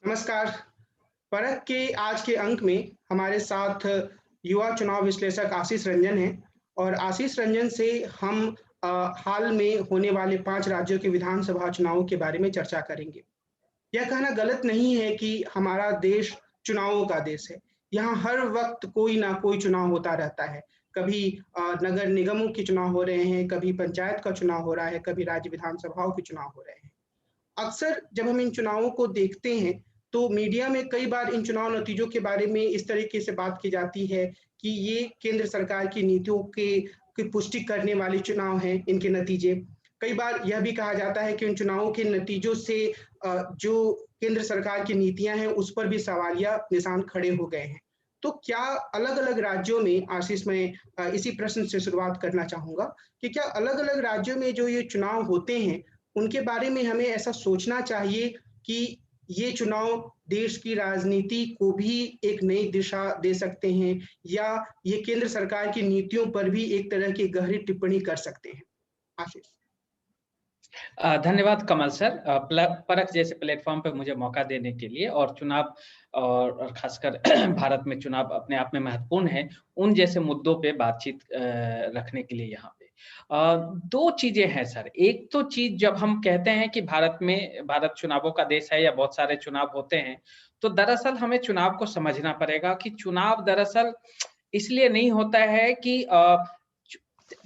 नमस्कार। परख के आज के अंक में हमारे साथ युवा चुनाव विश्लेषक आशीष रंजन हैं और आशीष रंजन से हम हाल में होने वाले 5 राज्यों के विधानसभा चुनावों के बारे में चर्चा करेंगे। यह कहना गलत नहीं है कि हमारा देश चुनावों का देश है। यहाँ हर वक़्त कोई ना कोई चुनाव होता रहता है। कभी नगर निगमों के चुनाव हो रहे हैं, कभी पंचायत का चुनाव हो रहा है, कभी राज्य विधानसभाओं के चुनाव हो रहे हैं। अक्सर जब हम इन चुनावों को देखते हैं, तो मीडिया में कई बार इन चुनाव नतीजों के बारे में इस तरीके से बात की जाती है कि ये केंद्र सरकार की नीतियों के की पुष्टि करने वाले चुनाव हैं, इनके नतीजे। कई बार यह भी कहा जाता है कि उन चुनावों के नतीजों से जो केंद्र सरकार की नीतियाँ हैं, उस पर भी सवालिया निशान खड़े हो गए हैं। तो क्या अलग-अलग राज्यों में आशीष मैं इसी प्रश्न से शुरुआत करना चाहूँगा कि क्या अलग-अलग राज्यों में जो ये चुनाव होते हैं, उनके बारे में हमें ऐसा सोचना चाहिए कि ये चुनाव देश की राजनीति को भी एक नई दिशा दे सकते हैं या ये केंद्र सरकार की नीतियों पर भी एक तरह की गहरी टिप्पणी कर सकते हैं? आशीष। धन्यवाद कमल सर, परख जैसे प्लेटफॉर्म पे मुझे मौका देने के लिए और चुनाव और खासकर भारत में चुनाव अपने आप में महत्वपूर्ण है, उन जैसे मुद्दों पे बातचीत रखने के लिए यहाँ पे। 2 चीज़ें हैं सर, एक तो चीज़ जब हम कहते हैं कि भारत चुनावों का देश है या बहुत सारे चुनाव होते हैं, तो दरअसल हमें चुनाव को समझना पड़ेगा कि चुनाव दरअसल इसलिए नहीं होता है कि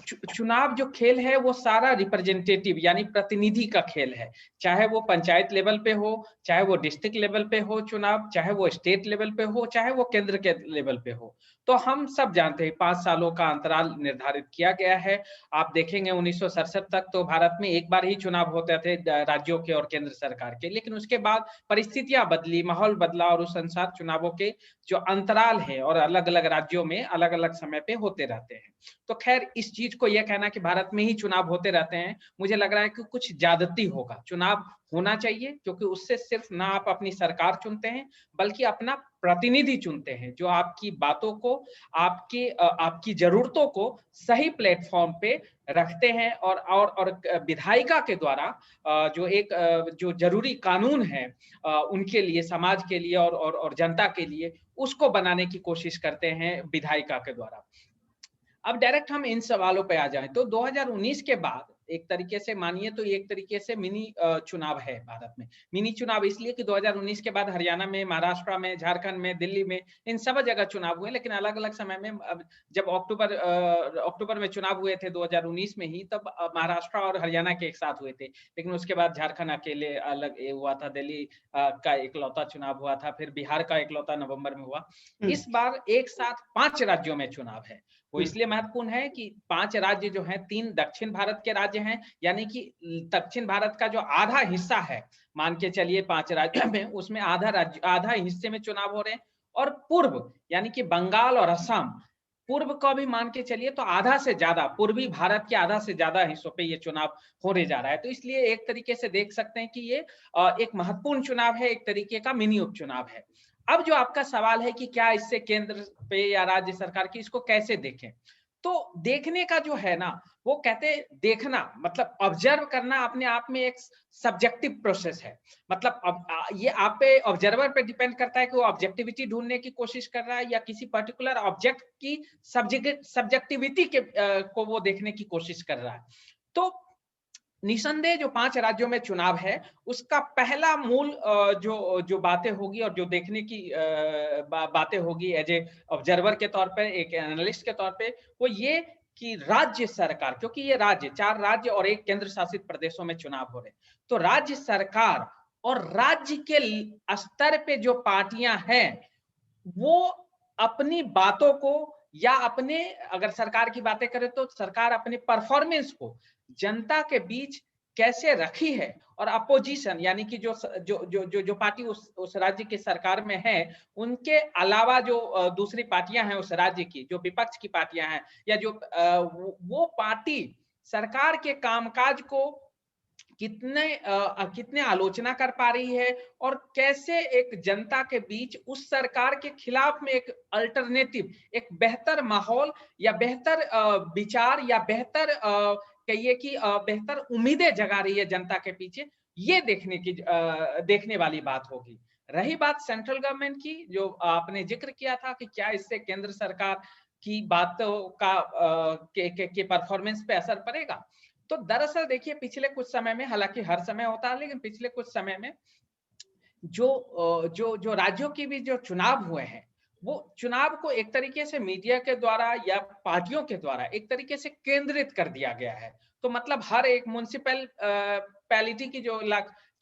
चु चुनाव जो खेल है वो सारा रिप्रेजेंटेटिव यानी प्रतिनिधि का खेल है। चाहे वो पंचायत लेवल पे हो, चाहे वो डिस्ट्रिक्ट लेवल पे हो चुनाव, चाहे वो स्टेट लेवल पे हो, चाहे वो केंद्र के लेवल पे हो। तो हम सब जानते हैं 5 सालों का अंतराल निर्धारित किया गया है। आप देखेंगे 1967 तक तो भारत में एक बार ही चुनाव होते थे राज्यों के और केंद्र सरकार के। लेकिन उसके बाद परिस्थितियाँ बदली, माहौल बदला और उस अनुसार चुनावों के जो अंतराल है और अलग-अलग राज्यों में अलग-अलग समय पे होते रहते हैं। तो खैर इस चीज को यह कहना कि भारत में ही चुनाव होते रहते हैं, मुझे लग रहा है कि कुछ ज्यादती होगा। चुनाव होना चाहिए क्योंकि उससे सिर्फ ना आप अपनी सरकार चुनते हैं, बल्कि अपना प्रतिनिधि चुनते हैं, जो आपकी बातों को, आपकी जरूरतों को सही प्लेटफॉर्म पे रखते हैं और विधायिका के द्वारा जो जरूरी कानून है उनके लिए, समाज के लिए और जनता के लिए, उसको बनाने की कोशिश करते हैं विधायिका के द्वारा। अब डायरेक्ट हम इन सवालों पे आ जाएँ तो 2019 के बाद एक तरीके से मानिए तो ये एक तरीके से मिनी चुनाव है भारत में। मिनी चुनाव इसलिए कि 2019 के बाद हरियाणा में, महाराष्ट्र में, झारखंड में, दिल्ली में इन सब जगह चुनाव हुए, लेकिन अलग-अलग समय में अब जब अक्टूबर में चुनाव हुए थे 2019 में ही, तब महाराष्ट्र और हरियाणा के एक साथ हुए थे। लेकिन उसके बाद झारखंड अकेले अलग हुआ था, दिल्ली का इकलौता चुनाव हुआ था, फिर बिहार का इकलौता नवंबर में हुआ। हुँ, इस बार एक साथ 5 राज्यों में चुनाव है। वो हुँ, इसलिए महत्वपूर्ण है कि 5 राज्य जो हैं, 3 दक्षिण भारत के राज्य हैं, यानी कि दक्षिण भारत का जो आधा हिस्सा है, मान के चलिए 5 राज्यों में, उसमें आधा हिस्से में चुनाव हो रहे हैं और पूर्व यानी कि बंगाल और असम, पूर्व का भी मान के चलिए तो आधा से ज़्यादा, पूर्वी भारत के आधा से ज़्यादा हिस्सों पे ये चुनाव होने जा रहा है। तो इसलिए एक तरीके से देख सकते हैं कि ये एक महत्वपूर्ण चुनाव है, एक तरीके का मिनी उपचुनाव है। अब जो आपका सवाल है कि क्या इससे केंद्र पे या राज्य सरकार की इसको कैसे देखें? तो देखने का जो है ना, वो कहते हैं देखना मतलब ऑब्जर्व करना अपने आप में एक सब्जेक्टिव प्रोसेस है। मतलब अब ये आप पे ऑब्जर्वर पे डिपेंड करता है कि वो ऑब्जेक्टिविटी ढूँढने की कोशिश कर रहा है या किसी पर्टिकुलर ऑब्जेक्ट की सब्जेक्टिविटी को वो देखने की कोशिश कर रहा है। तो निसंदेह जो 5 राज्यों में चुनाव है, उसका पहला मूल जो जो बातें होगी और जो देखने की बातें होगी एज़ ए ऑब्जर्वर के तौर पे, एक एनालिस्ट के तौर पे, वो ये कि राज्य सरकार, क्योंकि ये 4 राज्य और 1 केंद्र शासित प्रदेशों में चुनाव हो रहे हैं। तो राज्य सरकार और राज्य के स्तर पे जो पार्टियां हैं, वो अपनी बातों को या अपने, अगर सरकार की बातें करें तो सरकार अपने परफॉर्मेंस को जनता के बीच कैसे रखी है, और अपोजिशन यानी कि जो पार्टी उस राज्य की सरकार में है, उनके अलावा जो दूसरी पार्टियां हैं उस राज्य की, जो विपक्ष की पार्टियां हैं या वो पार्टी सरकार के कामकाज को कितने आलोचना कर पा रही है और कैसे एक जनता के बीच उस सरकार के खिलाफ में एक अल्टरनेटिव, एक बेहतर माहौल या बेहतर विचार या बेहतर कहिए कि बेहतर उम्मीदें जगा रही है जनता के पीछे, ये देखने वाली बात होगी। रही बात सेंट्रल गवर्नमेंट की, जो आपने जिक्र किया था कि क्या इससे केंद्र सरकार की बातों का के परफॉर्मेंस पे असर पड़ेगा, तो दरअसल देखिए पिछले कुछ समय में, हालांकि हर समय होता है, लेकिन पिछले कुछ समय में जो राज्यों की भी जो चुनाव हुए हैं, वो चुनाव को एक तरीके से मीडिया के द्वारा या पार्टियों के द्वारा एक तरीके से केंद्रित कर दिया गया है। तो मतलब हर एक म्युनिसिपल पैलिटी की जो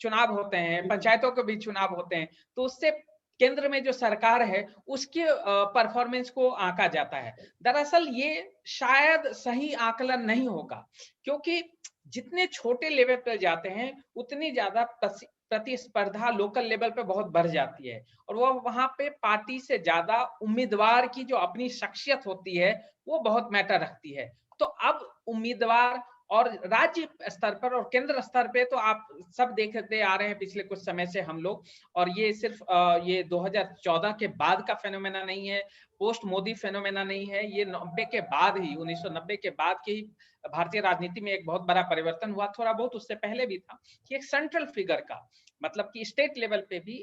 चुनाव होते हैं, पंचायतों के भी चुनाव होते हैं, तो उससे केंद्र में जो सरकार है उसके परफॉर्मेंस को आंका जाता है। दरअसल ये शायद सही आकलन नहीं होगा, क्योंकि जितने छोटे लेवल पर जाते हैं उतनी ज्यादा प्रतिस्पर्धा लोकल लेवल पे बहुत बढ़ जाती है, और वो वहां पे पार्टी से ज्यादा उम्मीदवार की जो अपनी शख्सियत होती है वो बहुत मैटर रखती है। तो अब उम्मीदवार, और राज्य स्तर पर और केंद्र स्तर पे तो आप सब देखते आ रहे हैं पिछले कुछ समय से हम लोग, और ये सिर्फ ये 2014 के बाद का फेनोमेना नहीं है, पोस्ट मोदी फेनोमेना नहीं है, ये 90 के बाद ही, 1990 के बाद की भारतीय राजनीति में एक बहुत बड़ा परिवर्तन हुआ। थोड़ा बहुत उससे पहले भी था कि एक सेंट्रल फिगर का, मतलब कि स्टेट लेवल पे भी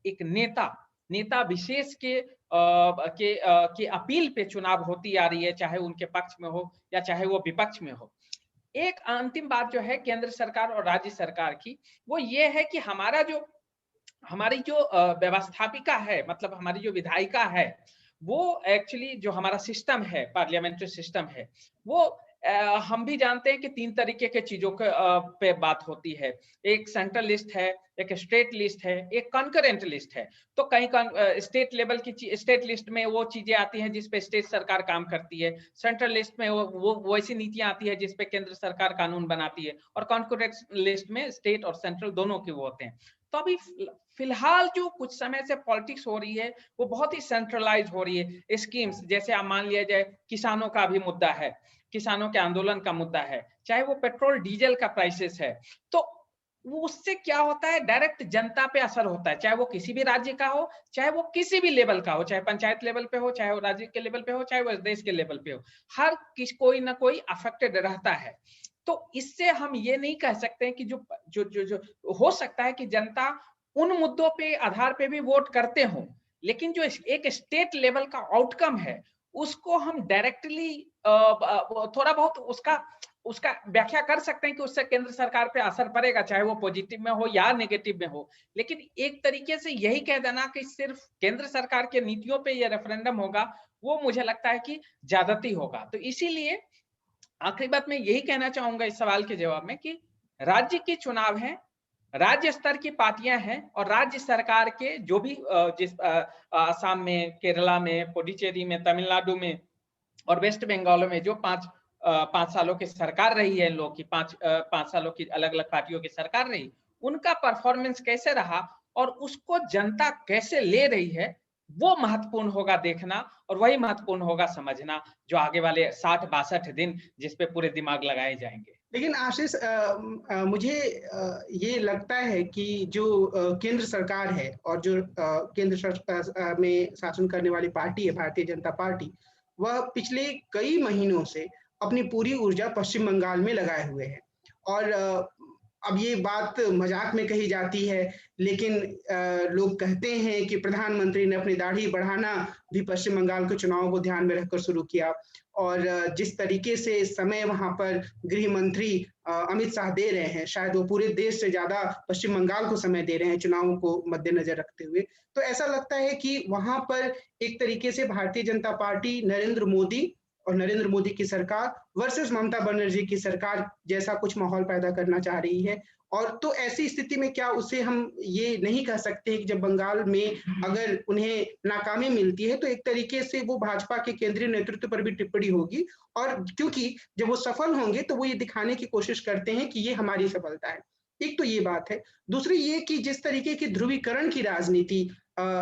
एक नेता विशेष के अपील पे चुनाव होती आ रही है, चाहे उनके पक्ष में हो या चाहे वो विपक्ष में हो। एक अंतिम बात जो है केंद्र सरकार और राज्य सरकार की, वो ये है कि हमारी जो व्यवस्थापिका है, मतलब हमारी जो विधायिका है, वो एक्चुअली जो हमारा सिस्टम है, पार्लियामेंट्री सिस्टम है, वो हम भी जानते हैं कि 3 तरीके के चीजों के पे बात होती है। एक सेंट्रल लिस्ट है, एक स्टेट लिस्ट है, एक कॉन्करेंट लिस्ट है। तो कहीं स्टेट लेवल की स्टेट लिस्ट में वो चीजें आती हैं जिस पे स्टेट सरकार काम करती है, सेंट्रल लिस्ट में वो वैसी नीतियां आती है जिस पे केंद्र सरकार कानून बनाती है, और कॉन्करेंट लिस्ट में स्टेट और सेंट्रल दोनों के वो होते हैं। तो अभी फिलहाल जो कुछ समय से पॉलिटिक्स हो रही है वो बहुत ही सेंट्रलाइज हो रही है। स्कीम्स जैसे आप मान लिया जाए, किसानों का भी मुद्दा है, किसानों के आंदोलन का मुद्दा है, चाहे वो पेट्रोल डीजल का प्राइसेस है, तो वो उससे क्या होता है, डायरेक्ट जनता पे असर होता है, चाहे वो किसी भी राज्य का हो, चाहे वो किसी भी लेवल का हो, चाहे पंचायत लेवल पे हो, चाहे वो राज्य के लेवल पे हो, चाहे वो देश के लेवल पे हो, हर कोई ना कोई अफेक्टेड रहता है। तो इससे हम ये नहीं कह सकते कि जो जो जो जो हो सकता है कि जनता उन मुद्दों पे आधार पे भी वोट करते हो, लेकिन जो एक स्टेट लेवल का आउटकम है उसको हम डायरेक्टली थोड़ा बहुत उसका उसका व्याख्या कर सकते हैं कि उससे केंद्र सरकार पे असर पड़ेगा, चाहे वो पॉजिटिव में हो या नेगेटिव में हो। लेकिन एक तरीके से यही कह देना कि सिर्फ केंद्र सरकार के नीतियों पे ये रेफरेंडम होगा, वो मुझे लगता है कि ज्यादती होगा। तो इसीलिए आखिरी बात मैं यही कहना चाहूंगा इस सवाल के जवाब में कि राज्य के चुनाव हैं, राज्य स्तर की पार्टियां हैं, और राज्य सरकार के जो भी आसाम में, केरला में, पुडुचेरी में, तमिलनाडु में और वेस्ट बंगाल में जो 5 सालों की सरकार रही है, इन लोगों की 5 सालों की अलग अलग पार्टियों की सरकार रही, उनका परफॉर्मेंस कैसे रहा और उसको जनता कैसे ले रही है, वो महत्वपूर्ण होगा देखना, और वही महत्वपूर्ण होगा समझना, जो आगे वाले 60-62 दिन जिस पे पूरे दिमाग लगाए जाएंगे। लेकिन आशीष, मुझे ये लगता है कि जो केंद्र सरकार है और जो केंद्र में शासन करने वाली पार्टी है, भारतीय जनता पार्टी, वह पिछले कई महीनों से अपनी पूरी ऊर्जा पश्चिम बंगाल में लगाए हुए है। और अब ये बात मजाक में कही जाती है, लेकिन लोग कहते हैं कि प्रधानमंत्री ने अपनी दाढ़ी बढ़ाना भी पश्चिम बंगाल के चुनावों को ध्यान में रखकर शुरू किया, और जिस तरीके से समय वहां पर गृह मंत्री अमित शाह दे रहे हैं, शायद वो पूरे देश से ज्यादा पश्चिम बंगाल को समय दे रहे हैं चुनावों को मद्देनजर रखते हुए। तो ऐसा लगता है कि वहां पर एक तरीके से भारतीय जनता पार्टी नरेंद्र मोदी और नरेंद्र मोदी की सरकार वर्सेस ममता बनर्जी की सरकार जैसा कुछ माहौल पैदा करना चाह रही है। और तो ऐसी स्थिति में क्या उसे हम ये नहीं कह सकते कि जब बंगाल में अगर उन्हें नाकामी मिलती है तो एक तरीके से वो भाजपा के केंद्रीय नेतृत्व पर भी टिप्पणी होगी, और क्योंकि जब वो सफल होंगे तो वो ये दिखाने की कोशिश करते हैं कि ये हमारी सफलता है। एक तो ये बात है। दूसरी ये कि जिस तरीके की ध्रुवीकरण की राजनीति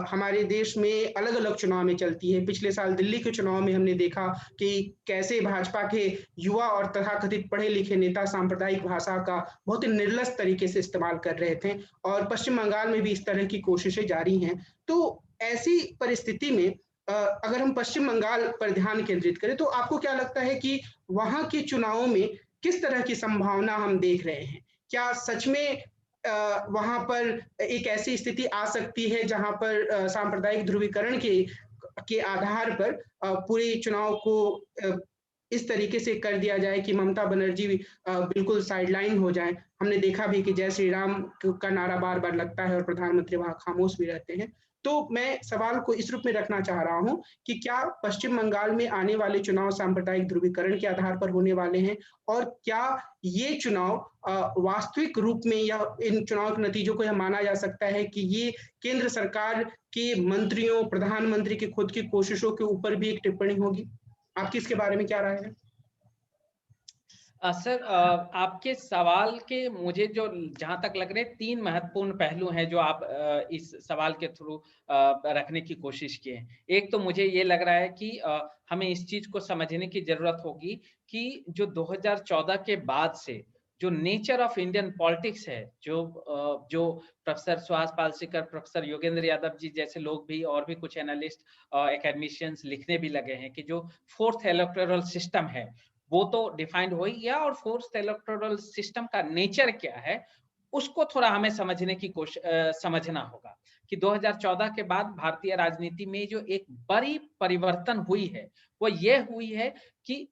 हमारे देश में अलग-अलग चुनाव में चलती है। पिछले साल दिल्ली के चुनाव में हमने देखा कि कैसे भाजपा के युवा और तथाकथित पढ़े-लिखे नेता सांप्रदायिक भाषा का बहुत ही निर्लज तरीके से इस्तेमाल कर रहे थे, और पश्चिम बंगाल में भी इस तरह की कोशिशें जारी हैं। तो ऐसी परिस्थिति में अगर हम पश्चिम बंगाल पर ध्यान केंद्रित करें, तो आपको क्या लगता है कि वहाँ के चुनावों में किस तरह की संभावना हम देख रहे हैं? क्या सच में वहां पर एक ऐसी स्थिति आ सकती है जहां पर सांप्रदायिक ध्रुवीकरण के आधार पर पूरे चुनाव को इस तरीके से कर दिया जाए कि ममता बनर्जी बिल्कुल साइडलाइन हो जाए। हमने देखा भी कि जय श्री राम का नारा बार-बार लगता है और प्रधानमंत्री वहां खामोश भी रहते हैं। तो मैं सवाल को इस रूप में रखना चाह रहा हूं कि क्या पश्चिम बंगाल में आने वाले चुनाव सांप्रदायिक ध्रुवीकरण के आधार पर होने वाले हैं और क्या ये चुनाव वास्तविक रूप में या इन चुनाव के नतीजों को यह माना जा सकता है कि ये केंद्र सरकार के मंत्रियों, प्रधानमंत्री की खुद की कोशिशों के ऊपर भी एक टिप्पणी होगी? आपकी इसके बारे में क्या राय है? सर, आपके सवाल के मुझे जो जहाँ तक लग रहे 3 महत्वपूर्ण पहलू हैं जो आप इस सवाल के थ्रू रखने की कोशिश किए हैं। एक तो मुझे ये लग रहा है कि हमें इस चीज़ को समझने की ज़रूरत होगी कि जो 2014 के बाद से जो नेचर ऑफ इंडियन पॉलिटिक्स है, जो प्रोफेसर सुहास पालसीकर, प्रोफेसर योगेंद्र यादव जी जैसे लोग भी और भी कुछ एनालिस्ट, एकेडमिशियंस लिखने भी लगे हैं कि जो फोर्थ इलेक्टोरल सिस्टम है, वो तो डिफाइंड हो ही गया और फोर्थ इलेक्टोरल सिस्टम का नेचर क्या है, उसको थोड़ा हमें समझने की समझना होगा कि 2014 के बाद भारतीय राजनीति में जो एक बड़ी परिवर्तन हुई है, वो ये हुई है कि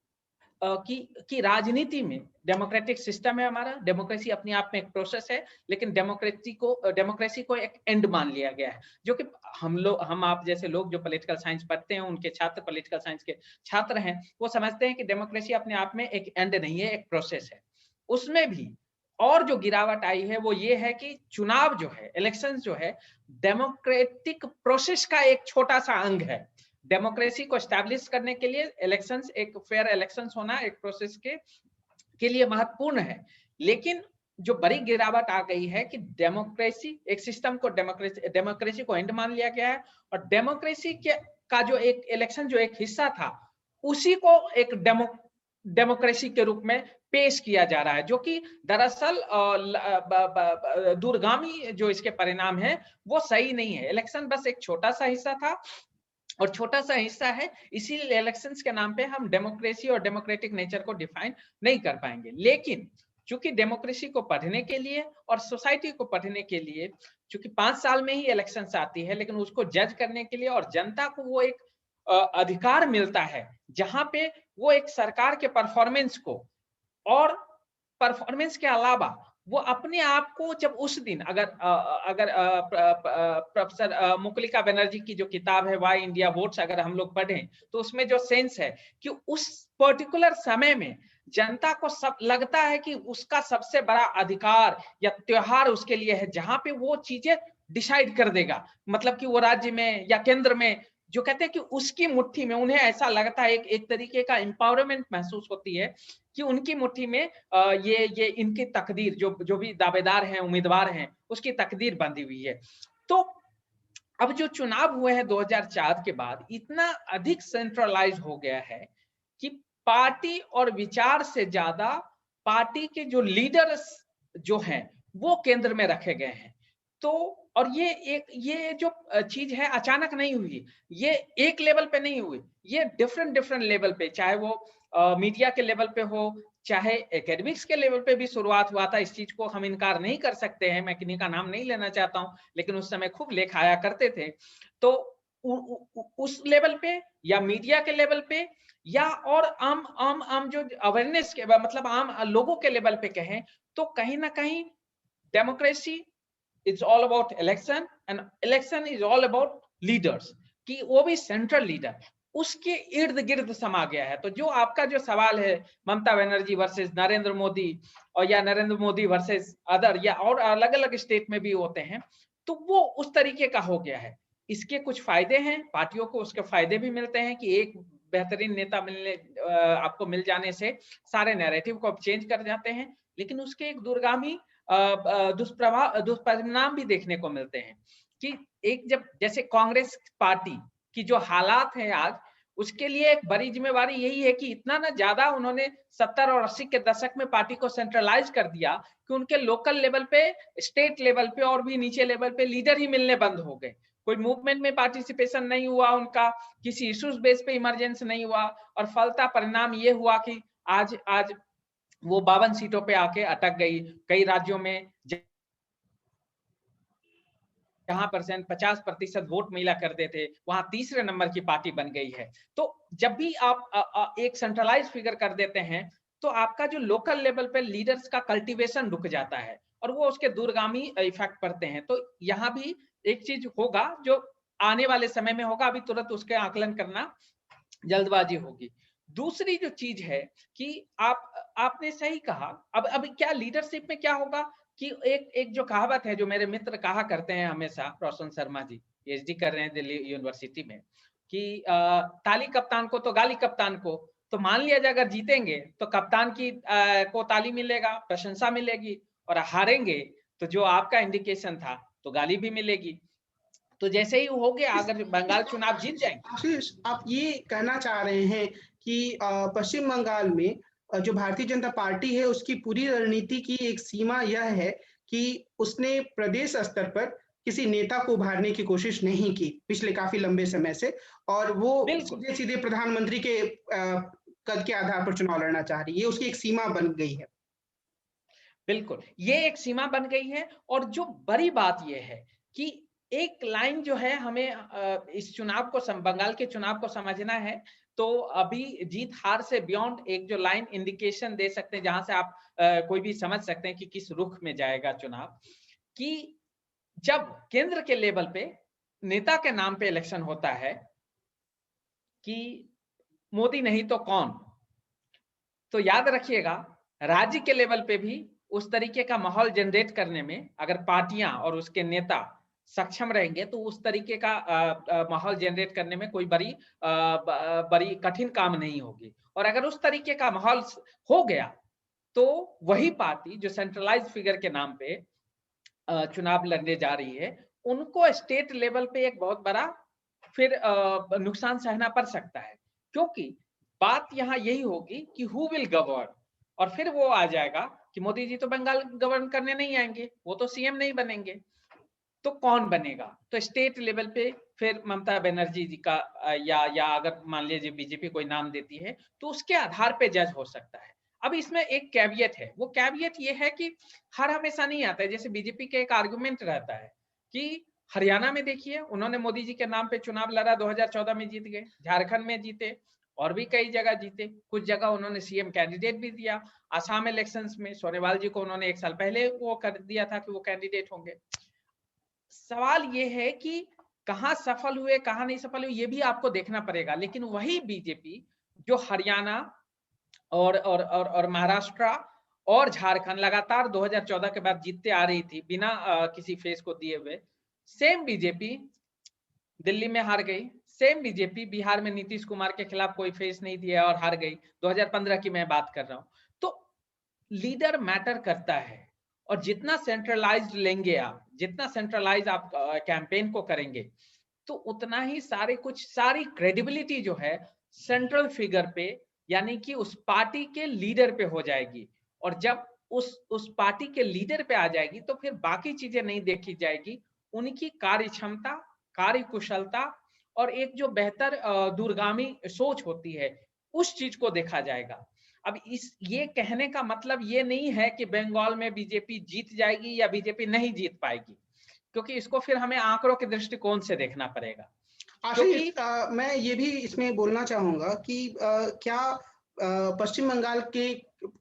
राजनीति में डेमोक्रेटिक सिस्टम है हमारा, डेमोक्रेसी अपने आप में एक प्रोसेस है, लेकिन डेमोक्रेसी को एक एंड मान लिया गया है, जो कि हम आप जैसे लोग जो पॉलिटिकल साइंस पढ़ते हैं, उनके छात्र पॉलिटिकल साइंस के छात्र हैं, वो समझते हैं कि डेमोक्रेसी अपने आप में एक एंड नहीं है, एक प्रोसेस है। उसमें भी और जो गिरावट आई है वो ये है कि चुनाव जो है, इलेक्शन जो है, डेमोक्रेटिक प्रोसेस का एक छोटा सा अंग है। डेमोक्रेसी को एस्टैब्लिश करने के लिए इलेक्शंस, एक फेयर इलेक्शंस होना एक प्रोसेस के लिए महत्वपूर्ण है, लेकिन जो बड़ी गिरावट आ गई है कि डेमोक्रेसी एक सिस्टम को डेमोक्रेसी को एंड मान लिया गया है और डेमोक्रेसी का जो एक इलेक्शन जो एक हिस्सा था, उसी को एक डेमोक्रेसी के रूप में पेश किया जा रहा है, जो कि दरअसल दूरगामी जो इसके परिणाम है वो सही नहीं है। इलेक्शन बस एक छोटा सा हिस्सा था और छोटा सा हिस्सा है, इसीलिए इलेक्शंस के नाम पे हम डेमोक्रेसी और डेमोक्रेटिक नेचर को डिफाइन नहीं कर पाएंगे। लेकिन चूंकि डेमोक्रेसी को पढ़ने के लिए और सोसाइटी को पढ़ने के लिए, चूंकि 5 साल में ही इलेक्शंस आती है, लेकिन उसको जज करने के लिए और जनता को वो एक अधिकार मिलता है जहां पे वो एक सरकार के परफॉर्मेंस को और परफॉर्मेंस के अलावा वो अपने आप को जब उस दिन अगर प्रोफेसर मुकुलिका बनर्जी की जो किताब है व्हाई इंडिया वोट्स अगर हम लोग पढ़ें, तो उसमें जो सेंस है कि उस पर्टिकुलर समय में जनता को सब लगता है कि उसका सबसे बड़ा अधिकार या त्योहार उसके लिए है जहां पे वो चीजें डिसाइड कर देगा, मतलब कि वो राज्य में या केंद्र में जो कहते हैं कि उसकी मुट्ठी में, उन्हें ऐसा लगता है एक तरीके का एम्पावरमेंट महसूस होती है कि उनकी मुट्ठी में ये इनकी तकदीर, जो भी दावेदार हैं, उम्मीदवार हैं, उसकी तकदीर बंधी हुई है। तो अब जो चुनाव हुए हैं 2004 के बाद, इतना अधिक सेंट्रलाइज हो गया है कि पार्टी और विचार से ज्यादा पार्टी के जो लीडर्स जो हैं वो केंद्र में रखे गए हैं। तो और ये जो चीज है अचानक नहीं हुई, ये एक लेवल पे नहीं हुई, ये डिफरेंट लेवल पे, चाहे वो मीडिया के लेवल पे हो, चाहे एकेडमिक्स के लेवल पे भी शुरुआत हुआ था। इस चीज को हम इनकार नहीं कर सकते हैं, मैं किन्हीं का नाम नहीं लेना चाहता हूं, लेकिन उस समय खूब लेख आया करते थे। तो उस लेवल पे या मीडिया के लेवल पे या और आम जो अवेयरनेस के मतलब आम लोगों के लेवल पे कहें, तो कहीं ना कहीं democracy it's all about election and election is all about leaders, कि वो भी सेंट्रल लीडर उसके इर्द गिर्द समा गया है। तो जो आपका जो सवाल है ममता बनर्जी वर्सेस नरेंद्र मोदी और या नरेंद्र मोदी वर्सेस अदर या और अलग अलग स्टेट में भी होते हैं, तो वो उस तरीके का हो गया है। इसके कुछ फायदे हैं, पार्टियों को उसके फायदे भी मिलते हैं कि एक बेहतरीन नेता आपको मिल जाने से सारे नैरेटिव को चेंज कर जाते हैं, लेकिन उसके एक दूरगामी दुष्परिणाम भी देखने को मिलते हैं कि एक जब जैसे कांग्रेस पार्टी की जो हालात है आज, उसके लिए एक बड़ी जिम्मेवारी यही है कि इतना ना ज्यादा उन्होंने 70 और 80 के दशक में पार्टी को सेंट्रलाइज कर दिया कि उनके लोकल लेवल पे, स्टेट लेवल पे और भी नीचे लेवल पे लीडर ही मिलने बंद हो गए। कोई मूवमेंट में पार्टिसिपेशन नहीं हुआ उनका, किसी इश्यूज बेस पे इमरजेंस नहीं हुआ, और फलता परिणाम ये हुआ कि आज वो 52 सीटों पे आके अटक गई। कई राज्यों में जहां पर 50% वोट मिला करते थे, वहां तीसरे नंबर की पार्टी बन गई है। तो जब भी आप एक सेंट्रलाइज फिगर कर देते हैं, तो आपका जो लोकल लेवल पे लीडर्स का कल्टीवेशन रुक जाता है और वो उसके दूरगामी इफेक्ट पड़ते हैं। तो यहाँ भी एक चीज होगा जो आने वाले समय में होगा, अभी तुरंत उसके आकलन करना जल्दबाजी होगी। दूसरी जो चीज है कि आपने सही कहा, अब क्या लीडरशिप में क्या होगा कि एक एक जो कहावत है, जो मेरे मित्र कहा करते हैं हमेशा, रोशन शर्मा जी पीएचडी कर रहे हैं दिल्ली यूनिवर्सिटी में, कि ताली कप्तान को तो गाली कप्तान को। तो मान लिया जाए अगर जीतेंगे तो कप्तान की को ताली मिलेगा, प्रशंसा मिलेगी, और हारेंगे तो जो आपका इंडिकेशन था तो गाली भी मिलेगी। तो जैसे ही हो गया, अगर बंगाल चुनाव जीत जाएंगे। आशीष, आप ये कहना चाह रहे हैं कि पश्चिम बंगाल में जो भारतीय जनता पार्टी है उसकी पूरी रणनीति की एक सीमा यह है कि उसने प्रदेश स्तर पर किसी नेता को उभारने की कोशिश नहीं की पिछले काफी लंबे समय से, और वो बिल्कुल सीधे सीधे प्रधानमंत्री के कद के आधार पर चुनाव लड़ना चाह रही है, उसकी एक सीमा बन गई है। बिल्कुल, ये एक सीमा बन गई है। और जो बड़ी बात ये है कि एक लाइन जो है हमें इस चुनाव को बंगाल के चुनाव को समझना है। तो अभी जीत हार से बियॉन्ड एक जो लाइन इंडिकेशन दे सकते हैं, जहां से आप कोई भी समझ सकते हैं कि किस रुख में जाएगा चुनाव, कि जब केंद्र के लेवल पे नेता के नाम पे इलेक्शन होता है कि मोदी नहीं तो कौन, तो याद रखिएगा राज्य के लेवल पे भी उस तरीके का माहौल जनरेट करने में अगर पार्टियां और उसके नेता सक्षम रहेंगे, तो उस तरीके का माहौल जनरेट करने में कोई बड़ी कठिन काम नहीं होगी। और अगर उस तरीके का माहौल हो गया, तो वही पार्टी जो सेंट्रलाइज फिगर के नाम पे चुनाव लड़ने जा रही है, उनको स्टेट लेवल पे एक बहुत बड़ा फिर नुकसान सहना पड़ सकता है। क्योंकि बात यहाँ यही होगी कि हु विल गवर्न, और फिर वो आ जाएगा कि मोदी जी तो बंगाल गवर्न करने नहीं आएंगे, वो तो सीएम नहीं बनेंगे, तो कौन बनेगा? तो स्टेट लेवल पे फिर ममता बनर्जी जी का या अगर मान लीजिए बीजेपी कोई नाम देती है, तो उसके आधार पे जज हो सकता है। अब इसमें एक कैवियट है, वो कैवियट ये है कि हर हमेशा नहीं आता है। जैसे बीजेपी के एक आर्गुमेंट रहता है कि हरियाणा में देखिए उन्होंने मोदी जी के नाम पे चुनाव लड़ा, 2014 में जीत गए, झारखंड में जीते, और भी कई जगह जीते, कुछ जगह उन्होंने सीएम कैंडिडेट भी दिया। आसाम इलेक्शंस में सोनेवाल जी को उन्होंने 1 साल पहले वो कर दिया था कि वो कैंडिडेट होंगे। सवाल ये है कि कहां सफल हुए कहां नहीं सफल हुए, ये भी आपको देखना पड़ेगा। लेकिन वही बीजेपी जो हरियाणा और महाराष्ट्र और झारखंड लगातार 2014 के बाद जीतते आ रही थी बिना किसी फेस को दिए हुए, सेम बीजेपी दिल्ली में हार गई। सेम बीजेपी बिहार में नीतीश कुमार के खिलाफ कोई फेस नहीं दिया और हार गई। 2015 की मैं बात कर रहा हूं। तो लीडर मैटर करता है, और जितना सेंट्रलाइज्ड लेंगे आप, जितना सेंट्रलाइज आप कैंपेन को करेंगे, तो उतना ही सारी क्रेडिबिलिटी जो है सेंट्रल फिगर पे, यानी कि उस पार्टी के लीडर पे हो जाएगी। और जब उस पार्टी के लीडर पे आ जाएगी, तो फिर बाकी चीजें नहीं देखी जाएगी, उनकी कार्य क्षमता, कार्य कुशलता, और एक जो बेहतर दूरगामी सोच होती है, उस चीज को देखा जाएगा। अब ये कहने का मतलब ये नहीं है कि बंगाल में बीजेपी जीत जाएगी या बीजेपी नहीं जीत पाएगी, क्योंकि इसको फिर हमें आंकड़ों के दृष्टिकोण से देखना पड़ेगा। आशीष, क्योंकि मैं ये भी इसमें बोलना चाहूंगा कि क्या पश्चिम बंगाल के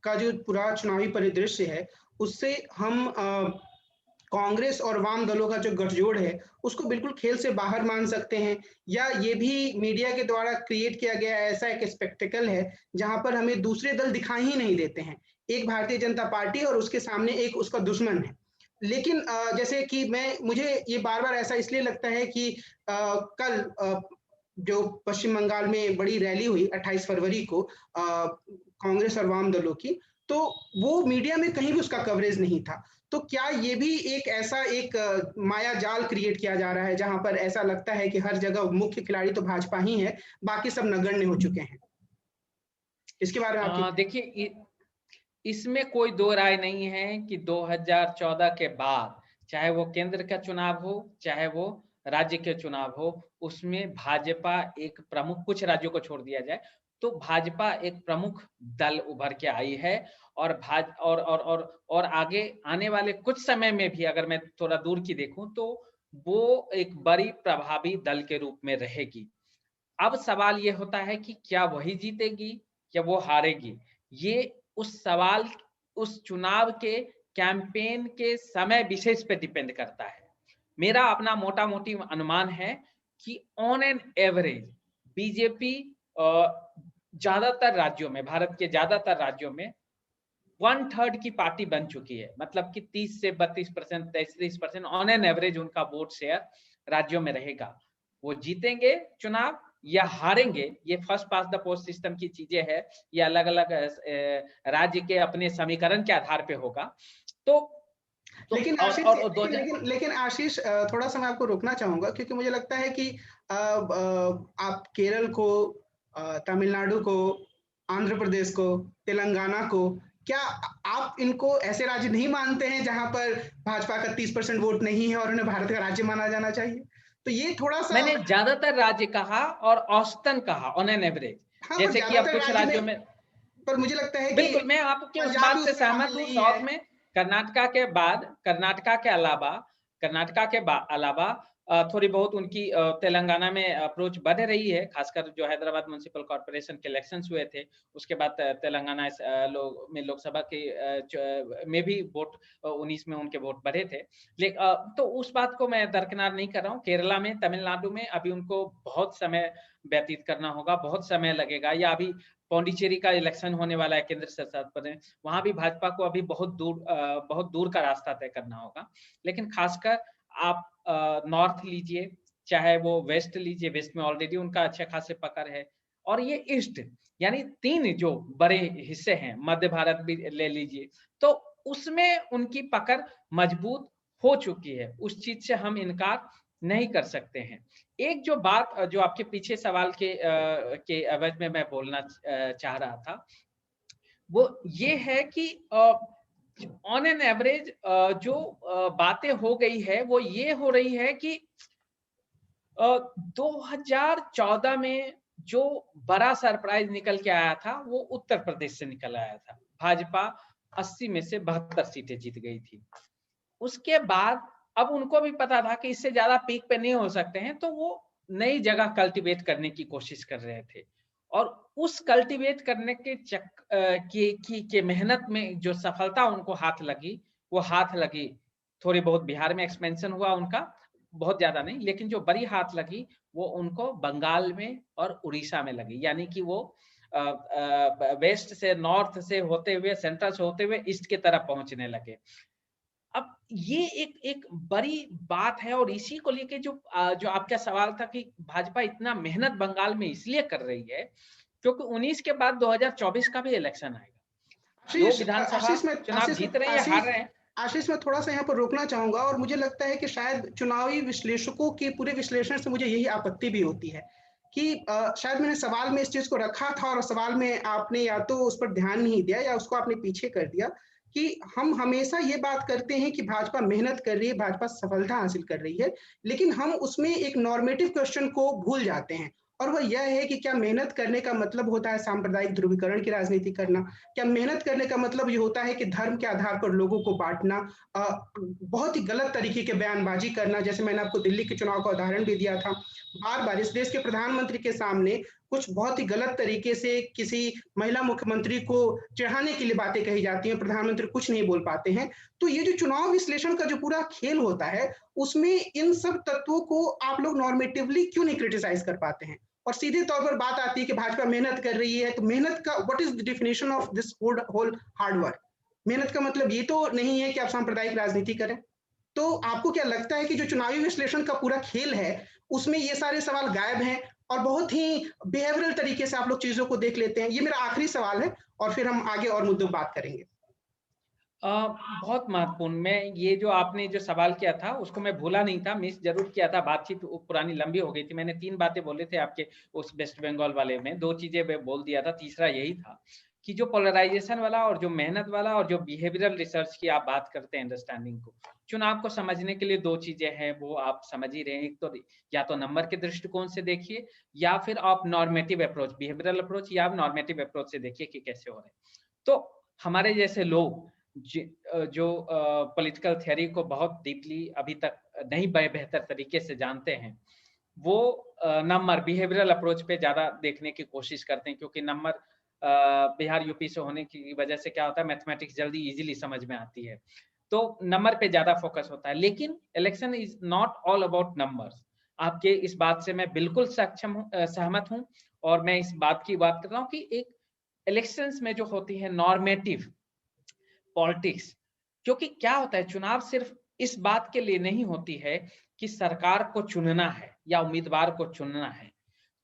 का जो पूरा चुनावी परिदृश्य है उससे हम कांग्रेस और वाम दलों का जो गठजोड़ है उसको बिल्कुल खेल से बाहर मान सकते हैं, या ये भी मीडिया के द्वारा क्रिएट किया गया ऐसा एक स्पेक्टिकल है जहां पर हमें दूसरे दल दिखाई ही नहीं देते हैं, एक भारतीय जनता पार्टी और उसके सामने एक उसका दुश्मन है। लेकिन जैसे कि मुझे ये बार बार ऐसा इसलिए लगता है कि कल जो पश्चिम बंगाल में बड़ी रैली हुई 28 फरवरी को कांग्रेस और वाम दलों की, तो वो मीडिया में कहीं भी उसका कवरेज नहीं था। तो क्या ये भी एक ऐसा एक माया जाल क्रिएट किया जा रहा है जहां पर ऐसा लगता है कि हर जगह मुख्य खिलाड़ी तो भाजपा ही है, बाकी सब नगण्य हो चुके हैं? इसके बारे में आपकी देखिए, इसमें कोई दो राय नहीं है कि 2014 के बाद, चाहे वो केंद्र का चुनाव हो चाहे वो राज्य के चुनाव हो, उसमें भाजपा एक प्रमुख, कुछ राज्यों को छोड़ दिया जाए तो भाजपा एक प्रमुख दल उभर के आई है। और और आगे आने वाले कुछ समय में भी अगर मैं थोड़ा दूर की देखूं, तो वो एक बड़ी प्रभावी दल के रूप में रहेगी। अब सवाल ये होता है कि क्या वही जीतेगी या वो हारेगी? ये उस चुनाव के कैंपेन के समय विशेष पे डिपेंड करता है। मेरा अपना मोटा-मोटी अनुमान है कि ऑन एन एवरेज बीजेपी ज़्यादातर राज्यों में, भारत के ज़्यादातर राज्यों में 1/3 की पार्टी बन चुकी है। मतलब कि 30 से 32%, 33% ऑन एन एवरेज उनका वोट शेयर राज्यों में रहेगा। वो जीतेंगे चुनाव या हारेंगे, ये first pass the post system की चीज़ें हैं, ये अलग-अलग राज्य के अपने समीकरण के आधार पे होगा। तो लेकिन आशीष और 2000 लेकिन आशीष, थोड़ा-सा मैं आपको रोकना चाहूँगा, क्योंकि मुझे लगता है कि आप केरल को, तमिलनाडु को, आंध्र प्रदेश को, तेलंगाना को, क्या आप इनको ऐसे राज्य नहीं मानते हैं जहाँ पर भाजपा का 30% वोट नहीं है और उन्हें भारत का राज्य माना जाना चाहिए? तो ये थोड़ा-सा। मैंने ज़्यादातर राज्य कहा और औसतन कहा ऑन एन एवरेज। हाँ, पर जैसे कि अब ज़्यादातर कुछ राज्य राज्यों में, में पर मुझे लगता है कि बिल्कुल, मैं आपके उस पंजाब भी बात से उसमें सहमत शामिल हूँ। नहीं साउथ है। में कर्नाटका के बाद कर्नाटका के अलावा थोड़ी बहुत उनकी तेलंगाना में अप्रोच बढ़ रही है, खासकर जो हैदराबाद म्युनिसिपल कॉर्पोरेशन के इलेक्शंस हुए थे, उसके बाद तेलंगाना लोकसभा के में भी वोट 19 में उनके वोट बढ़े थे। तो उस बात को मैं दरकिनार नहीं कर रहा हूँ। केरला में, तमिलनाडु में अभी उनको बहुत समय व्यतीत करना होगा, बहुत समय लगेगा, या अभी पौंडीचेरी का इलेक्शन होने वाला है केंद्र शासित प्रदेश, वहाँ भी भाजपा को अभी बहुत दूर का रास्ता तय करना होगा। लेकिन खासकर आप नॉर्थ लीजिए, चाहे वो वेस्ट लीजिए, वेस्ट में ऑलरेडी उनका अच्छे खासे पकड़ है, और ये ईस्ट, यानी 3 जो बड़े हिस्से हैं, मध्य भारत भी ले लीजिए, तो उसमें उनकी पकड़ मजबूत हो चुकी है। उस चीज़ से हम इनकार नहीं कर सकते हैं। एक जो बात जो आपके पीछे सवाल के एवज में मैं बोलना चाह रहा था, वो ये है कि ऑन एन एवरेज जो बातें हो गई है, वो ये हो रही है कि 2014 में जो बड़ा सरप्राइज़ निकल के आया था, वो उत्तर प्रदेश से निकल आया था। भाजपा 80 में से 72 सीटें जीत गई थी। उसके बाद अब उनको भी पता था कि इससे ज़्यादा पीक पे नहीं हो सकते हैं, तो वो नई जगह कल्टीवेट करने की कोशिश कर रहे थे। और उस कल्टीवेट करने के की मेहनत में जो सफलता उनको हाथ लगी, वो हाथ लगी, थोड़ी बहुत बिहार में एक्सपेंशन हुआ उनका, बहुत ज़्यादा नहीं, लेकिन जो बड़ी हाथ लगी, वो उनको बंगाल में और उड़ीसा में लगी। यानी कि वो वेस्ट से, नॉर्थ से होते हुए, सेंट्रल से होते हुए ईस्ट की तरफ पहुँचने लगे। अब ये एक बड़ी बात है, और इसी को लेके जो आपका सवाल था कि भाजपा इतना मेहनत बंगाल में इसलिए कर रही है, क्योंकि 19 के बाद 2024 का भी इलेक्शन आएगा। 2 आशीष, विधानसभा चुनाव जीत रहे हैं या हार रहे हैं। आशीष, मैं थोड़ा-सा यहाँ पर रोकना चाहूँगा, और मुझे लगता है कि शायद चुनावी विश्लेषकों के पूरे विश्लेषण से मुझे यही आपत्ति भी होती है कि शायद मैंने सवाल में इस चीज़ को रखा था और सवाल में आपने या तो उस पर ध्यान नहीं दिया या उसको आपने पीछे कर दिया, कि हम हमेशा ये बात करते हैं कि भाजपा मेहनत कर रही है, भाजपा सफलता हासिल कर रही है, लेकिन हम उसमें एक नॉर्मेटिव क्वेश्चन को भूल जाते हैं, और वह यह है कि क्या मेहनत करने का मतलब होता है सांप्रदायिक ध्रुवीकरण की राजनीति करना? क्या मेहनत करने का मतलब ये होता है कि धर्म के आधार पर लोगों को बाँटना, बहुत ही गलत तरीके के बयानबाज़ी करना, जैसे मैंने आपको दिल्ली के चुनाव का उदाहरण भी दिया था। बार-बार इस देश के प्रधानमंत्री के सामने कुछ बहुत ही गलत तरीके से किसी महिला मुख्यमंत्री को चिढ़ाने के लिए बातें कही जाती हैं, प्रधानमंत्री कुछ नहीं बोल पाते हैं। तो ये जो चुनाव विश्लेषण का जो पूरा खेल होता है, उसमें इन सब तत्वों को आप लोग नॉर्मेटिवली क्यों नहीं क्रिटिसाइज़ कर पाते हैं? और सीधे तौर पर बात आती है कि भाजपा मेहनत कर रही है, तो मेहनत का what is the definition of this whole hard work? मेहनत का मतलब ये तो नहीं है कि आप सांप्रदायिक राजनीति करें। तो आपको क्या लगता है कि जो चुनावी विश्लेषण का पूरा खेल है, उसमें ये सारे सवाल गायब हैं और बहुत ही बिहेवियरल तरीके से आप लोग चीज़ों को देख लेते हैं? ये मेरा आखिरी सवाल है, और फिर हम आगे और मुद्दों पे बात करेंगे। बहुत महत्वपूर्ण, मैं ये जो आपने जो सवाल किया था उसको मैं भूला नहीं था, मिस ज़रूर किया था, बातचीत पुरानी लंबी हो गई थी। मैंने 3 बातें बोले थे आपके उस वेस्ट बंगाल वाले में, 2 चीज़ें मैं बोल दिया था, तीसरा यही था कि जो पोलराइज़ेशन वाला और जो मेहनत वाला और जो बिहेवियरल रिसर्च की आप बात करते हैं अंडरस्टैंडिंग को, चुनाव को समझने के लिए 2 चीज़ें हैं, वो आप समझ ही रहे हैं। एक तो या तो नंबर के दृष्टिकोण से देखिए, या फिर आप नॉर्मेटिव अप्रोच, बिहेवियरल अप्रोच या नॉर्मेटिव अप्रोच से देखिए कि कैसे हो रहे हैं। तो हमारे जैसे लोग जो पॉलिटिकल थ्योरी को बहुत डीपली अभी तक नहीं बेहतर तरीके से जानते हैं, वो नंबर बिहेवियरल अप्रोच पे ज़्यादा देखने की कोशिश करते हैं, क्योंकि नंबर बिहार यूपी से होने की वजह से क्या होता है, मैथमेटिक्स जल्दी इजीली समझ में आती है, तो नंबर पे ज़्यादा फोकस होता है। लेकिन election is not all about numbers. आपके इस बात से मैं बिल्कुल सहमत हूँ, और मैं इस बात की बात कर रहा हूँ कि एक इलेक्शंस में जो होती है नॉर्मेटिव पॉलिटिक्स, क्योंकि क्या होता है, चुनाव सिर्फ इस बात के लिए नहीं होती है कि सरकार को चुनना है या उम्मीदवार को चुनना है।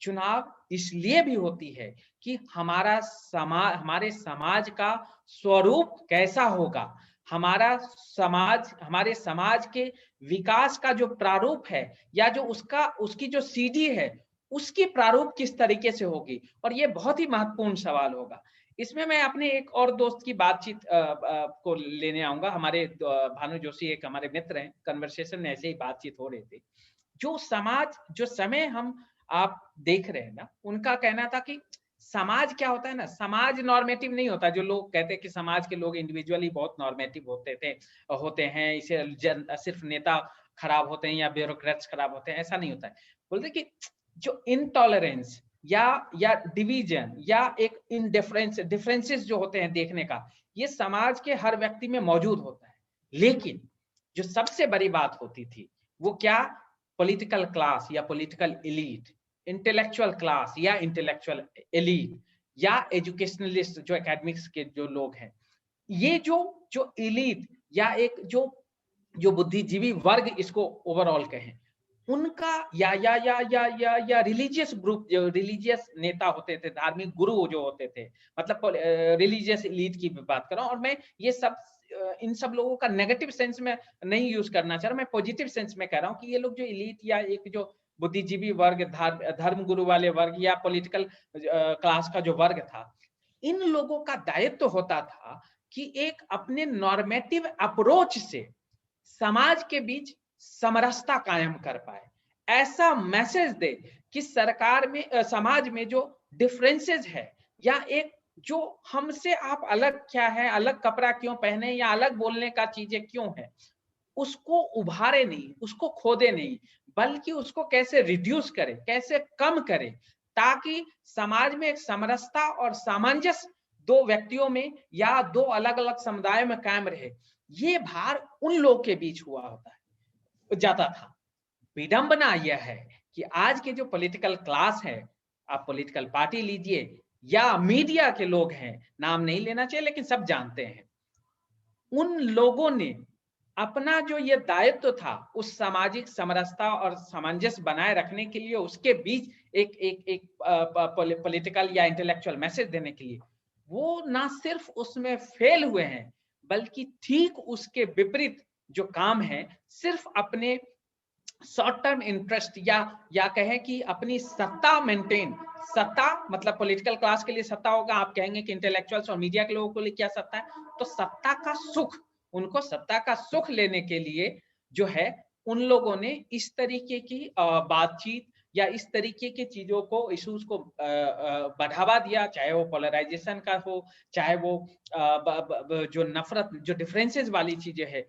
चुनाव इसलिए भी होती है कि हमारे समाज का स्वरूप कैसा होगा, हमारे समाज के विकास का जो प्रारूप है, या जो उसकी जो सीढ़ी है, उसकी प्रारूप किस तरीके से होगी, और ये बहुत ही महत्वपूर्ण सवाल होगा। इसमें मैं अपने एक और दोस्त की बातचीत को लेने आऊंगा। हमारे भानु जोशी एक हमारे मित्र हैं, कन्वर्सेशन में ऐसे ही बातचीत हो रही थी। जो समय हम आप देख रहे हैं ना, उनका कहना था कि समाज क्या होता है ना, समाज नॉर्मेटिव नहीं होता। जो लोग कहते हैं कि समाज के लोग इंडिविजुअली बहुत नॉर्मेटिव होते हैं, इसे सिर्फ नेता खराब होते हैं या ब्यूरोक्रेट्स खराब होते हैं, ऐसा नहीं होता है। बोलते कि जो इनटॉलरेंस या डिवीजन या एक डिफरेंसेस जो होते हैं देखने का, ये समाज के हर व्यक्ति में मौजूद होता है। लेकिन जो सबसे बड़ी बात होती थी वो क्या, पॉलिटिकल क्लास या पॉलिटिकल एलीट, इंटेलेक्चुअल क्लास या इंटेलेक्चुअल एलीट, या एजुकेशनलिस्ट जो एकेडमिक्स के जो लोग हैं, ये जो एलीट या एक जो बुद्धिजीवी वर्ग इसको ओवरऑल कहें, उनका या रिलीजियस ग्रुप, जो रिलीजियस नेता होते थे, धार्मिक गुरु जो होते थे, मतलब रिलीजियस एलीट की बात कर रहा हूं। और मैं ये सब इन सब लोगों का नेगेटिव सेंस में नहीं यूज करना चाह रहा, मैं पॉजिटिव सेंस में कह रहा हूं कि ये लोग जो एलीट या एक जो बुद्धिजीवी वर्ग, धर्म गुरु वाले वर्ग या पॉलिटिकल क्लास का जो वर्ग था, इन लोगों का दायित्व तो होता था कि एक अपने नॉर्मेटिव अप्रोच से समाज के बीच समरसता कायम कर पाए, ऐसा मैसेज दे कि सरकार में समाज में जो डिफरेंसेस है, या एक जो हमसे आप अलग क्या है, अलग कपड़ा क्यों पहने या अलग बोलने का चीजें क्यों है, उसको उभारे नहीं, उसको खोदे नहीं, बल्कि उसको कैसे रिड्यूस करे, कैसे कम करे, ताकि समाज में एक समरसता और सामंजस्य दो व्यक्तियों में या दो अलग अलग समुदायों में कायम रहे। ये भार उन लोग के बीच हुआ होता है, जाता था। विडंबना यह है कि आज के जो पॉलिटिकल क्लास है, आप पॉलिटिकल पार्टी लीजिए या मीडिया के लोग हैं, नाम नहीं लेना चाहिए लेकिन सब जानते हैं, उन लोगों ने अपना जो ये दायित्व था उस सामाजिक समरसता और सामंजस्य बनाए रखने के लिए, उसके बीच एक पॉलिटिकल या इंटेलेक्चुअल मैसेज देने के लिए, वो ना सिर्फ उसमें फेल हुए हैं, बल्कि ठीक उसके विपरीत जो काम है, सिर्फ अपने शॉर्ट टर्म इंटरेस्ट या कहें कि अपनी सत्ता मेंटेन, सत्ता मतलब पॉलिटिकल क्लास के लिए सत्ता होगा, आप कहेंगे कि इंटेलेक्चुअल्स और मीडिया के लोगों के लिए क्या सत्ता है, तो सत्ता का सुख, उनको सत्ता का सुख लेने के लिए जो है, उन लोगों ने इस तरीके की बातचीत या इस तरीके की चीजों को, इश्यूज को बढ़ावा दिया, चाहे वो पोलराइजेशन का हो, चाहे वो जो नफरत, जो डिफरेंसेस वाली चीजें है,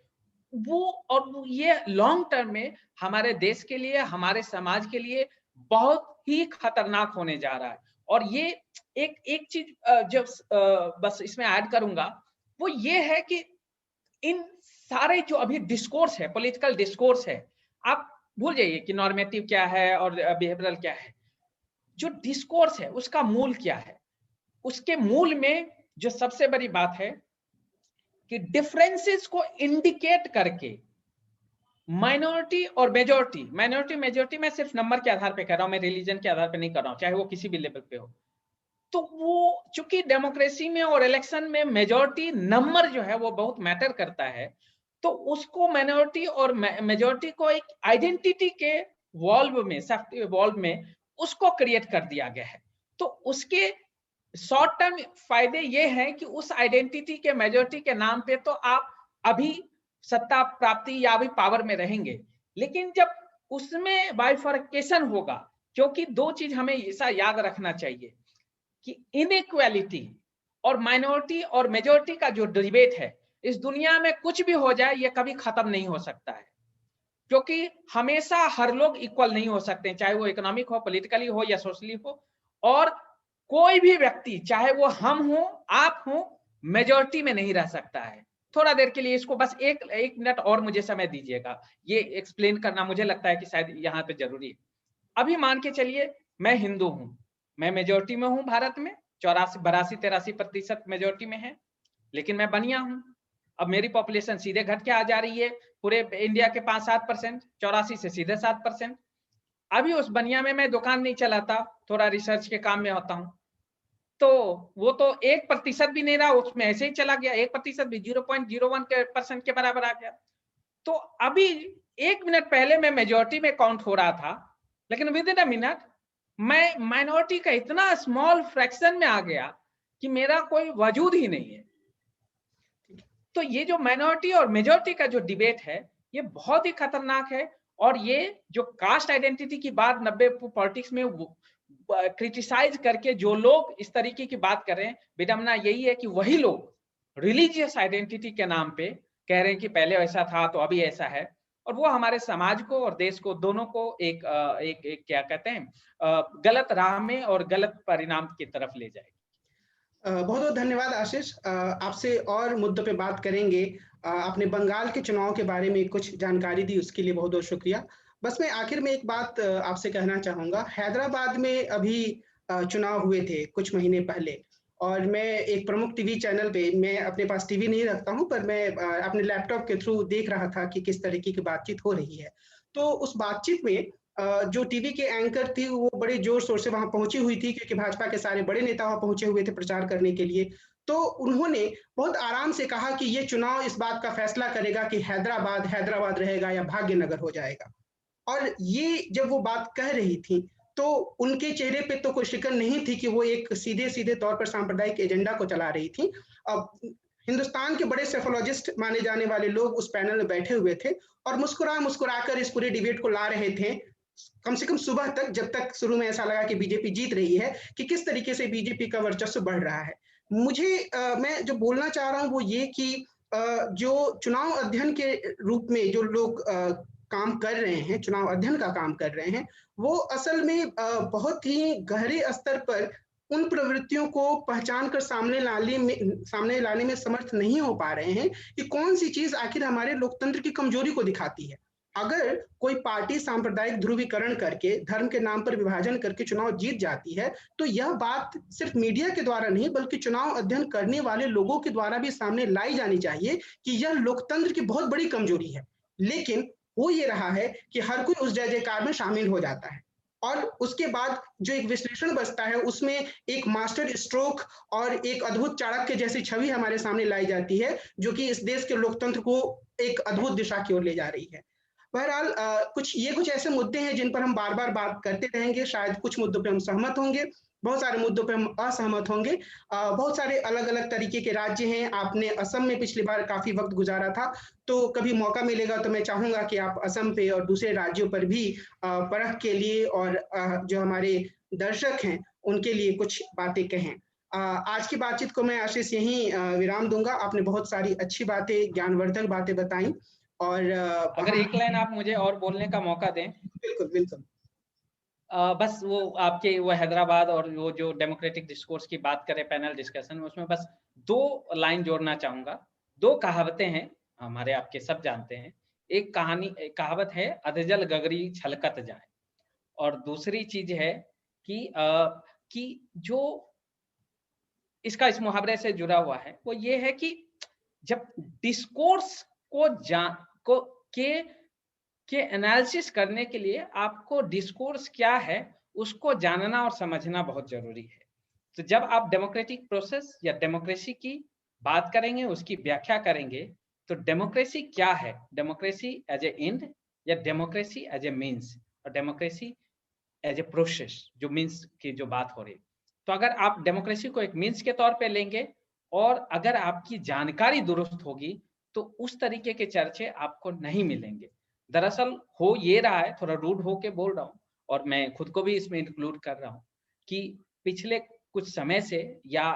वो, और ये लॉन्ग टर्म में हमारे देश के लिए, हमारे समाज के लिए बहुत ही खतरनाक होने जा रहा है। और ये एक चीज जब बस इसमें ऐड करूंगा, वो ये है कि इन सारे जो अभी डिस्कोर्स है, पॉलिटिकल डिस्कोर्स है, आप भूल जाइए कि नॉर्मेटिव क्या है और बिहेवियरल क्या है। जो डिस्कोर्स है उसका मूल क्या है, उसके मूल में जो सबसे बड़ी बात है कि डिफरेंसेस को इंडिकेट करके माइनॉरिटी और मेजोरिटी मैं सिर्फ नंबर के आधार पे कर रहा हूं, मैं रिलीजन के आधार पे नहीं कर रहा हूं, चाहे वो किसी भी लेवल पे हो। तो वो चूंकि डेमोक्रेसी में और इलेक्शन में मेजोरिटी नंबर जो है वो बहुत मैटर करता है, तो उसको माइनॉरिटी और मेजोरिटी को एक आइडेंटिटी के वॉल्व में, सेफ्टी वॉल्व में उसको क्रिएट कर दिया गया है। तो उसके शॉर्ट टर्म फायदे ये हैं कि उस आइडेंटिटी के, मेजोरिटी के नाम पे तो आप अभी सत्ता प्राप्ति या अभी पावर में रहेंगे, लेकिन जब उसमें बाइफर्केशन होगा, क्योंकि दो चीज हमें ऐसा याद रखना चाहिए कि इनइक्वालिटी और माइनॉरिटी और मेजोरिटी का जो डिबेट है, इस दुनिया में कुछ भी हो जाए ये कभी खत्म नहीं हो सकता है। क्योंकि हमेशा हर लोग इक्वल नहीं हो सकते, चाहे वो इकोनॉमिक हो, पॉलिटिकली हो या सोशली हो। और कोई भी व्यक्ति, चाहे वो हम हो, आप हो, मेजॉरिटी में नहीं रह सकता है। थोड़ा देर के लिए इसको बस एक मिनट और मुझे समय दीजिएगा, ये एक्सप्लेन करना मुझे लगता है कि शायद यहाँ पे जरूरी है। अभी मान के चलिए मैं हिंदू हूं, मैं मेजॉरिटी में हूं भारत में, 82-83% मेजॉरिटी में है, लेकिन मैं बनिया हूं। अब मेरी पॉपुलेशन सीधे घट के आ जा रही है पूरे इंडिया के 5-7%, 84 से सीधे 7%। अभी उस बनिया में मैं दुकान नहीं चलाता, थोड़ा रिसर्च के काम में होता हूं, तो वो तो 1% भी नहीं रहा, उसमें ऐसे ही चला गया, 1% भी 0.01% के बराबर आ गया। तो अभी 1 मिनट पहले मैं मेजॉरिटी में काउंट हो रहा था, लेकिन विद इन अ मिनट मैं माइनॉरिटी का इतना स्मॉल फ्रैक्शन में आ गया कि मेरा कोई वजूद ही नहीं है। तो ये जो माइनॉरिटी और मेजॉरिटी का जो डिबेट है, ये बहुत ही खतरनाक है। और ये जो कास्ट आइडेंटिटी की बात 90 पॉलिटिक्स में क्रिटिसाइज करके जो लोग इस तरीके की बात कर रहे हैं, विडंबना यही है कि वही लोग रिलीजियस आइडेंटिटी के नाम पे कह रहे हैं कि पहले ऐसा था तो अभी ऐसा है, और वो हमारे समाज को और देश को दोनों को एक क्या कहते हैं गलत राह में और गलत परिणाम की तरफ ले जाएगी। बहुत बहुत धन्यवाद आशीष। आपसे और मुद्दों पे बात करेंगे। आपने बंगाल के चुनाव के बारे में कुछ जानकारी दी, उसके लिए बहुत बहुत शुक्रिया। बस मैं आखिर में एक बात आपसे कहना चाहूँगा। हैदराबाद में अभी चुनाव हुए थे कुछ महीने पहले, और मैं एक प्रमुख टीवी चैनल पे, मैं अपने पास टीवी नहीं रखता हूँ, पर मैं अपने लैपटॉप के थ्रू देख रहा था कि किस तरीके की बातचीत हो रही है। तो उस बातचीत में जो टीवी के एंकर थी वो बड़े जोर-शोर से वहाँ पहुँची हुई थी, क्योंकि भाजपा के सारे बड़े नेता वहाँ पहुँचे हुए थे प्रचार करने के लिए। तो उन्होंने बहुत आराम से कहा कि ये चुनाव इस बात का फैसला करेगा कि हैदराबाद, हैदराबाद रहेगा या भाग्यनगर हो जाएगा। और ये जब वो बात कह रही थी, तो उनके चेहरे पे तो कोई शिकन नहीं थी कि वो एक सीधे-सीधे तौर पर सांप्रदायिक एजेंडा को चला रही थी। अब हिंदुस्तान के बड़े सेफोलॉजिस्ट माने जाने वाले लोग उस पैनल में बैठे हुए थे और मुस्कुरा-मुस्कुरा कर इस पूरे डिबेट को ला रहे थे। कम से कम सुबह तक, जब तक शुरू में ऐसा लगा कि बीजेपी जीत रही है, कि किस तरीके से बीजेपी का वर्चस्व बढ़ रहा है। मुझे मैं जो बोलना चाह रहा हूँ वो ये कि जो चुनाव अध्ययन के रूप में जो लोग काम कर रहे हैं, चुनाव अध्ययन का काम कर रहे हैं, वो असल में बहुत ही गहरे स्तर पर उन प्रवृत्तियों को पहचान कर सामने लाने में समर्थ नहीं हो पा रहे हैं कि कौन-सी चीज़ आखिर हमारे लोकतंत्र की कमजोरी को दिखाती है। अगर कोई पार्टी सांप्रदायिक ध्रुवीकरण करके, धर्म के नाम पर विभाजन करके चुनाव जीत जाती है, तो यह बात सिर्फ मीडिया के द्वारा नहीं, बल्कि चुनाव अध्ययन करने वाले लोगों के द्वारा भी सामने लाई जानी चाहिए कि यह लोकतंत्र की बहुत बड़ी कमजोरी है। लेकिन हो ये रहा है कि हर कोई उस जय-जयकार में शामिल हो जाता है, और उसके बाद जो एक विश्लेषण बचता है, उसमें एक मास्टर स्ट्रोक और एक अद्भुत चाणक्य जैसी छवि हमारे सामने लाई जाती है, जो कि इस देश के लोकतंत्र को एक अद्भुत दिशा की ओर ले जा रही है। बहरहाल कुछ ऐसे मुद्दे हैं जिन पर हम बार-बार बात करते रहेंगे, शायद कुछ मुद्दों पे हम सहमत होंगे, बहुत सारे मुद्दों पे हम असहमत होंगे। बहुत सारे अलग-अलग तरीके के राज्य हैं, आपने असम में पिछली बार काफ़ी वक़्त गुज़ारा था, तो कभी मौका मिलेगा तो मैं चाहूँगा कि आप असम पे और दूसरे राज्यों पर भी परख के लिए और जो हमारे दर्शक हैं, उनके लिए कुछ बातें कहें। आज की बातचीत को मैं आशीष यहीं विराम दूँगा। आपने बहुत सारी अच्छी बातें, ज्ञानवर्धक बातें बताई, और अगर हम एक लाइन आप मुझे और बोलने का मौका दें। बिल्कुल, बिल्कुल। बस वो आपके वो हैदराबाद और वो जो डेमोक्रेटिक डिस्कोर्स की बात करें पैनल डिस्कशन में, उसमें बस 2 लाइन जोड़ना चाहूँगा। 2 कहावतें हैं, हमारे आपके सब जानते हैं। एक कहावत है, अधजल गगरी छलकत जाए, और दूसरी चीज़ है कि जो इसका इस मुहावरे से जुड़ा हुआ है, वो ये है कि जब डिस्कोर्स को जान को के एनालिसिस करने के लिए आपको डिस्कोर्स क्या है, उसको जानना और समझना बहुत ज़रूरी है। तो जब आप डेमोक्रेटिक प्रोसेस या डेमोक्रेसी की बात करेंगे, उसकी व्याख्या करेंगे, तो डेमोक्रेसी क्या है? डेमोक्रेसी एज़ ए एंड या डेमोक्रेसी एज़ ए मीन्स, और डेमोक्रेसी एज़ ए प्रोसेस, जो मीन्स की जो बात हो रही है। तो अगर आप डेमोक्रेसी को एक मीन्स के तौर पे लेंगे और अगर आपकी जानकारी दुरुस्त होगी, तो उस तरीके के चर्चे आपको नहीं मिलेंगे। दरअसल हो ये रहा है, थोड़ा रूड होके बोल रहा हूँ और मैं खुद को भी इसमें इंक्लूड कर रहा हूँ, कि पिछले कुछ समय से या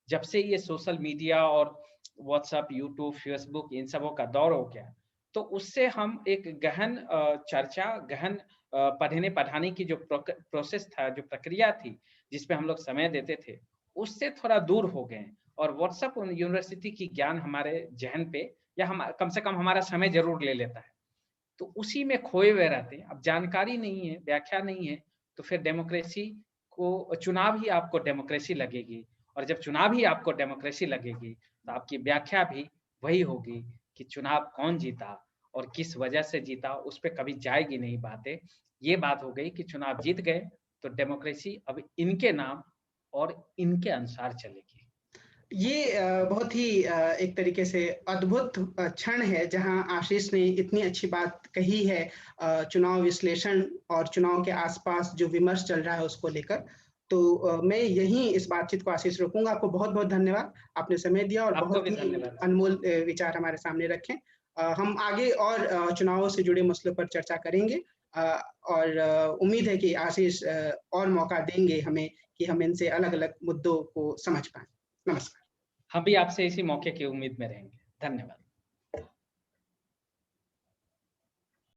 जब से ये सोशल मीडिया और व्हाट्सएप, यूट्यूब, फेसबुक इन सबों का दौर हो गया, तो उससे हम एक गहन चर्चा, गहन पढ़ने पढ़ाने की जो प्रोसेस था, जो प्रक्रिया थी, जिसपे हम लोग समय देते थे, उससे थोड़ा दूर हो गए और व्हाट्सएप यूनिवर्सिटी की ज्ञान हमारे ज़हन पे या हम कम से कम हमारा समय ज़रूर ले लेता है। तो उसी में खोए हुए रहते हैं। अब जानकारी नहीं है, व्याख्या नहीं है, तो फिर डेमोक्रेसी को चुनाव ही आपको डेमोक्रेसी लगेगी और जब चुनाव ही आपको डेमोक्रेसी लगेगी, तो आपकी व्याख्या भी वही होगी कि चुनाव कौन जीता और किस वजह से जीता, उस पे कभी जाएगी नहीं बातें। ये बात हो गई कि चुनाव जीत गए, तो डेमोक्रेसी अब इनके नाम और इनके अनुसार चलेगी। ये बहुत ही एक तरीके से अद्भुत क्षण है जहां आशीष ने इतनी अच्छी बात कही है चुनाव विश्लेषण और चुनाव के आसपास जो विमर्श चल रहा है उसको लेकर। तो मैं यहीं इस बातचीत को आशीष रोकूंगा। आपको बहुत-बहुत धन्यवाद। आपने समय दिया और आपको बहुत भी ही धन्यवाद। अनमोल विचार हमारे सामने रखे। हम आगे और चुनावों से जुड़े मसलों पर चर्चा करेंगे अ, और उम्मीद है कि आशीष और मौका देंगे हमें कि हम इनसे अलग-अलग मुद्दों को समझ पाएँ। नमस्कार। हम भी आपसे इसी मौके की उम्मीद में रहेंगे। धन्यवाद।